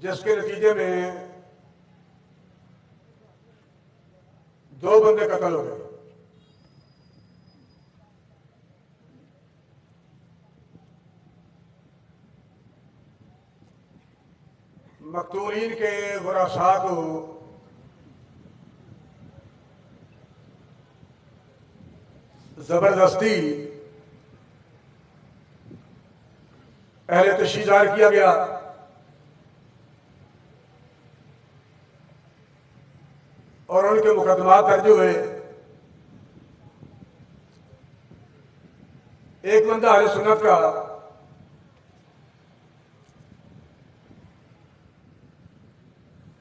जिसके नतीजे में 2 बंदे कत्ल हो गए। मकतूलीन के वरासा को जबरदस्ती अहले तशरीह जाहिर किया गया और उनके मुकदमा दर्ज हुए। एक बंदा अहले सुन्नत का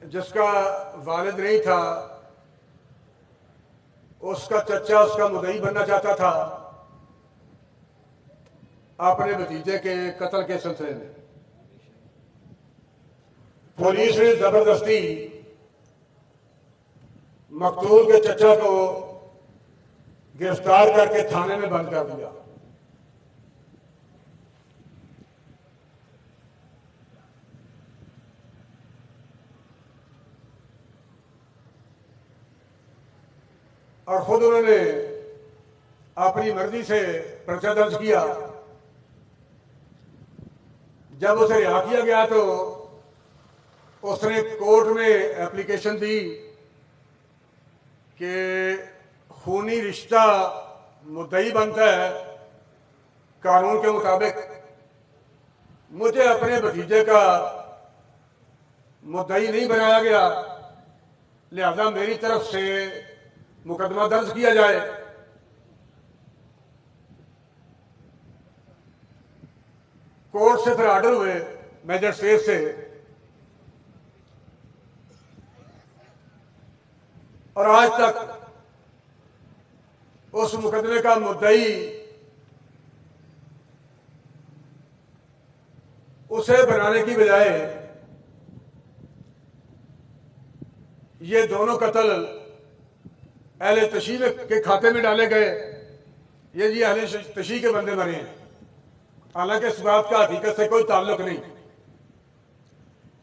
जिसका वालिद नहीं था, उसका चचा उसका मुदई बनना चाहता था अपने भतीजे के कत्ल के सिलसिले में। पुलिस ने जबरदस्ती मकतूल के चचा को गिरफ्तार करके थाने में बंद कर दिया। और खुद उन्होंने अपनी मर्जी से पर्चा दर्ज किया। जब उसे रिहा किया गया तो उसने कोर्ट में एप्लीकेशन दी कि खूनी रिश्ता मुद्दई बनता है, कानून के मुताबिक मुझे अपने भतीजे का मुद्दई नहीं बनाया गया, लिहाजा मेरी तरफ से मुकदमा दर्ज किया जाए। कोर्ट से फिर आर्डर हुए मैजिस्ट्रेट से, और आज तक उस मुकदमे का मुद्दई उसे बनाने की बजाय ये दोनों कत्ल अहले तशरीह के खाते में डाले गए। ये जी अहले तशरीह के बंदे मरे हैं, हालांकि इस बात का हकीकत से कोई ताल्लुक नहीं।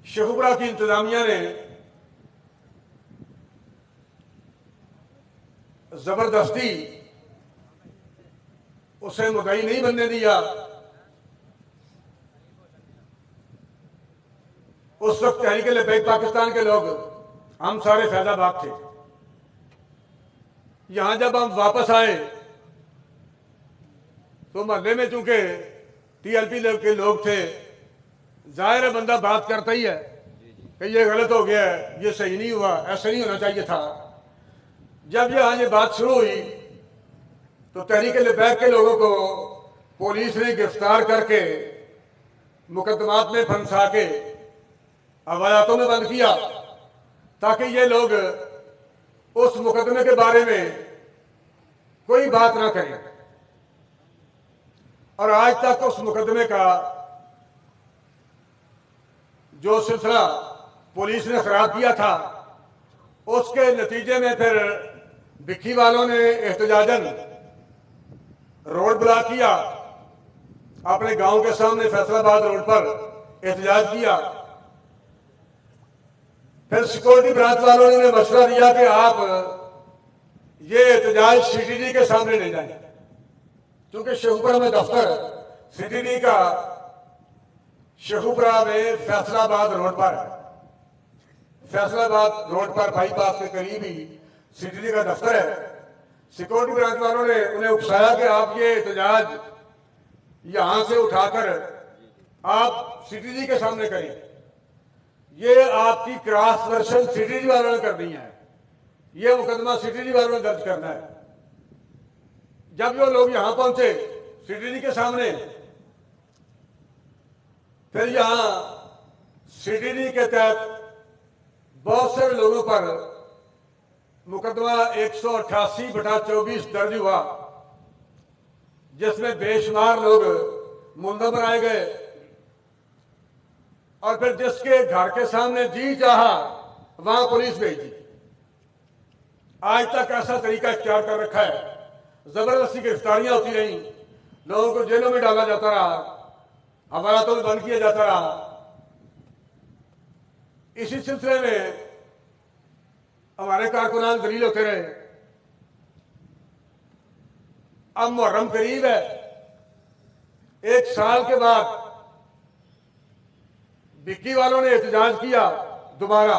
शेखुपुरा की इंतजामिया ने जबरदस्ती उसे मुद्दई नहीं बनने दिया। उस वक्त तहरीक लब्बैक पाकिस्तान के लोग हम सारे फैजाबाद थे। यहां जब हम वापस आए तो मोहल्ले में चूंकि टीएलपी के लोग थे, जाहिर है बंदा बात करता ही है कि ये गलत हो गया है, ये सही नहीं हुआ, ऐसा नहीं होना चाहिए था। जब यहां ये बात शुरू हुई तो तहरीक लब्बैक के लोगों को पुलिस ने गिरफ्तार करके मुकदमात में फंसा के हवालातों में बंद किया ताकि ये लोग उस मुकदमे के बारे में कोई बात ना करें। और आज तक उस मुकदमे का जो सिलसिला पुलिस ने खराब किया था, उसके नतीजे में फिर भिक्खी वालों ने एहतजाजन रोड ब्लॉक किया, अपने गांव के सामने फैसलाबाद रोड पर एहतजाज किया। फिर सिक्योरिटी ब्रांच वालों ने मशवरा दिया कि आप ये एहतजाज सीटीडी के सामने ले जाएं, क्योंकि शेखुपुरा में दफ्तर सीटीडी का शेखुपुरा में फैसलाबाद रोड पर है। फैसलाबाद रोड पर बाईपास के करीब ही सीटीडी का दफ्तर है। सिक्योरिटी ब्रांच वालों ने उन्हें उकसाया कि आप ये एहतजाज यहां से उठाकर आप सीटीडी के सामने करें। ये आपकी क्रॉस वर्शन सीटीडी वालों ने कर दी है, ये मुकदमा सीटीडी वालों ने दर्ज करना है। जब वो लोग यहां पहुंचे सीटीडी के सामने, फिर यहां सीटीडी के तहत बहुत से लोगों पर मुकदमा 188/24 दर्ज हुआ, जिसमें बेशुमार लोग मुंदम बनाए गए। और फिर जिसके घर के सामने जी चाहा वहां पुलिस भेजी। आज तक ऐसा तरीका इख्तियार कर रखा है, जबरदस्ती गिरफ्तारियां होती रही, लोगों को जेलों में डाला जाता रहा, हवालातों में बंद किया जाता रहा। इसी सिलसिले में हमारे कारकुनान दलील होते रहे। अब मुहर्रम करीब है, 1 साल के बाद बिक्की वालों ने एहतजाज किया दोबारा,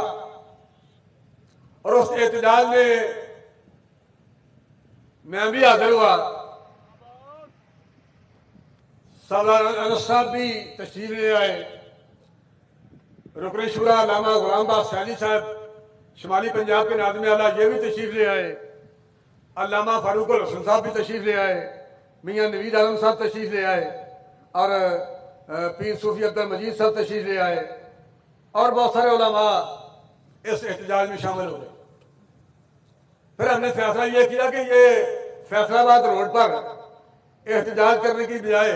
और उस एहतजाज में मैं भी हाजिर हुआ। अनस साहब भी तशरीफ ले आए, रुकन शुरा अल्लामा गुलाम बाग सैनी साहब शुमाली पंजाब के नाज़िम आला ये भी तशरीफ ले आए, अल्लामा फारूक अल हसन साहब भी तशरीफ ले आए, मियाँ नवीद आलम साहब तशरीफ ले आए, और पीर सूफी अब्दुल मजीद साहब तशरीफ ले आए, और बहुत सारे उलमा इस एहतजाज में शामिल हो गए। फिर हमने फैसला ये किया कि ये फैसलाबाद रोड पर एहतजाज करने की बजाय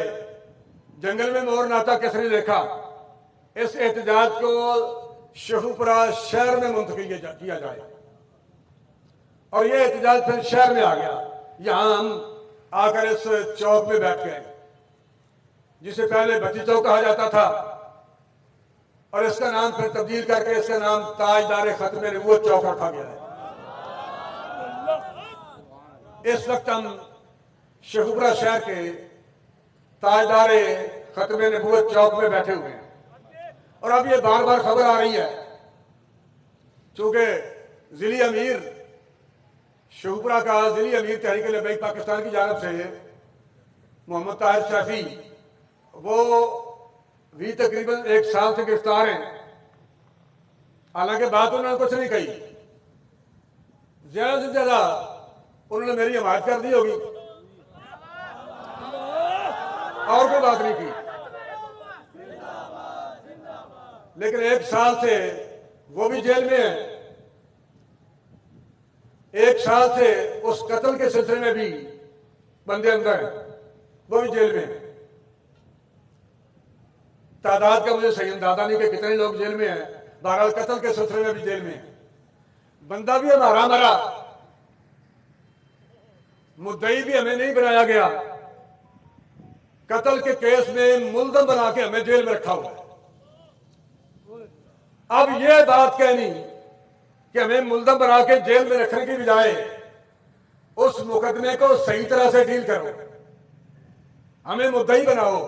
जंगल में मोर नाता किसने देखा, इस एहतजाज को शेखुपुरा शहर में मुंतकिल किया जाए। और ये एहतजाज फिर शहर में आ गया। यहां हम आकर इस चौक में बैठ गए, जिसे पहले बच्ची चौक कहा जाता था, और इसका नाम फिर तब्दील करके इसका नाम ताजदार खत्म नबूवत चौक रखा गया है। इस वक्त हम शेखुपुरा शहर के ताजदार खत्म नबूवत चौक में बैठे हुए हैं, और अब ये बार बार खबर आ रही है, चूंकि जिली अमीर शेखुपुरा का जिली अमीर तहरीक लबैक पाकिस्तान की जानब से मोहम्मद ताहिर शफी, वो भी तकरीबन 1 साल से गिरफ्तार हैं। हालांकि बात उन्होंने कुछ नहीं कही, ज्यादा से ज्यादा उन्होंने मेरी हिमायत कर दी होगी और कोई बात नहीं की। लेकिन 1 साल से वो भी जेल में है, 1 साल से उस कत्ल के सिलसिले में भी बंदे अंदर हैं, वो भी जेल में है। तादाद का मुझे सही अंदाजा नहीं कि कितने लोग जेल में हैं, बहरहाल कत्ल के सिलसिले में भी जेल में है। बंदा भी हमारा मरा, मुद्दई भी हमें नहीं बनाया गया, कत्ल के केस में मुलजम बना के हमें जेल में रखा हुआ है। अब यह बात कहनी कि हमें मुलजम बना के जेल में रखने की बजाय उस मुकदमे को सही तरह से डील करो, हमें मुद्दई बनाओ,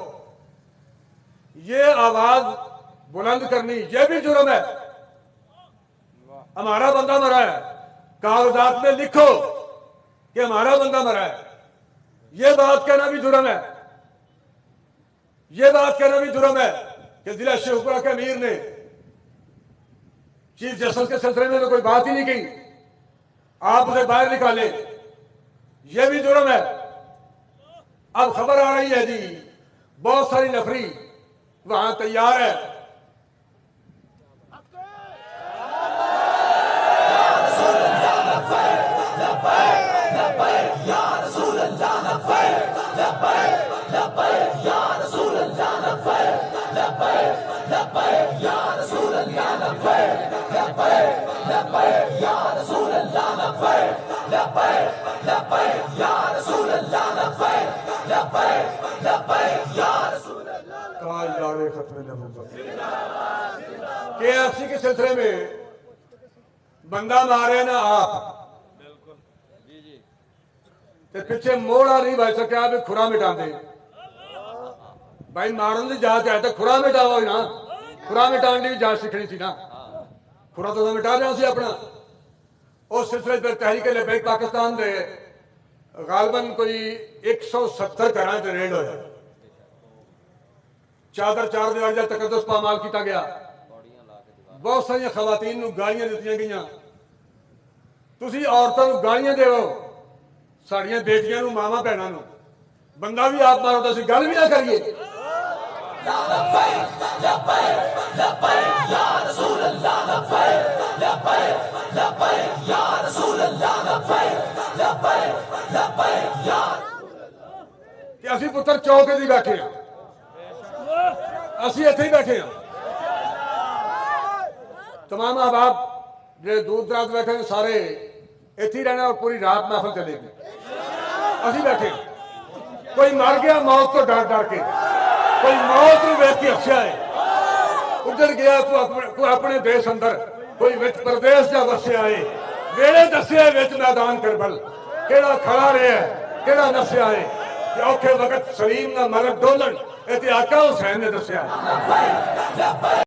ये आवाज बुलंद करनी यह भी जुर्म है। हमारा बंदा मरा है, कागजात में लिखो कि हमारा बंदा मरा है, यह बात कहना भी जुर्म है। यह बात कहना भी जुर्म है कि जिला शेखुपुरा के अमीर ने चीफ जस्टिस के सिलसिले में तो कोई बात ही नहीं की, आप उसे बाहर निकाले, यह भी जुर्म है। अब खबर आ रही है जी बहुत सारी नफरी वहां तैयार है, KFC के सिलसिले में बंदा मारे ना आप, बिल्कुल जी जी, ते पिछे मोड़ा नहीं भाई सके आप खुरा मिटा दे भाई, मारन की जांच है तो खुरा मिटाओ ना, खुरा मिटाने की जांच सीखनी थी ना, खुरा तो मिटा लिया सी अपना। उस सिलसिले पर तहरीक लबैक पाकिस्तान दे गालबन कोई 170 घरों च रेड होया, चादर 4 दीवार का तकद्दुस पामाल किया गया, बहुत सारिया खवातीन नूं गालियां दित्तियां गईयां। तुसीं औरतां नूं गालियां देवो, साड़ियां बेटियां नूं, मावां भैणां नूं, बंदा भी आप मारो तो असीं गल भी ना करिए। असीं पुत्र चौक ही बैठे हैं, असीं इत्थे ही बैठे हैं। तमाम अहबाब जो दूर दराज बैठे हैं सारे इत्थे ही रहना और पूरी रात महफिल चलेगी। असीं बैठे हैं, कोई मर गया मौत तो डर डर के, कोई मौत नूं वेख के हस्या है, उजड़ गया कोई अपने देश अंदर, कोई विच प्रदेश जा वसिया है, वेले दसिया विच मैदान करबल केड़ा खड़ा रहा केड़ा नसिया है कि औखे वक्त सलीम ना मरद डोलन, ये आका हुसैन ने दसिया।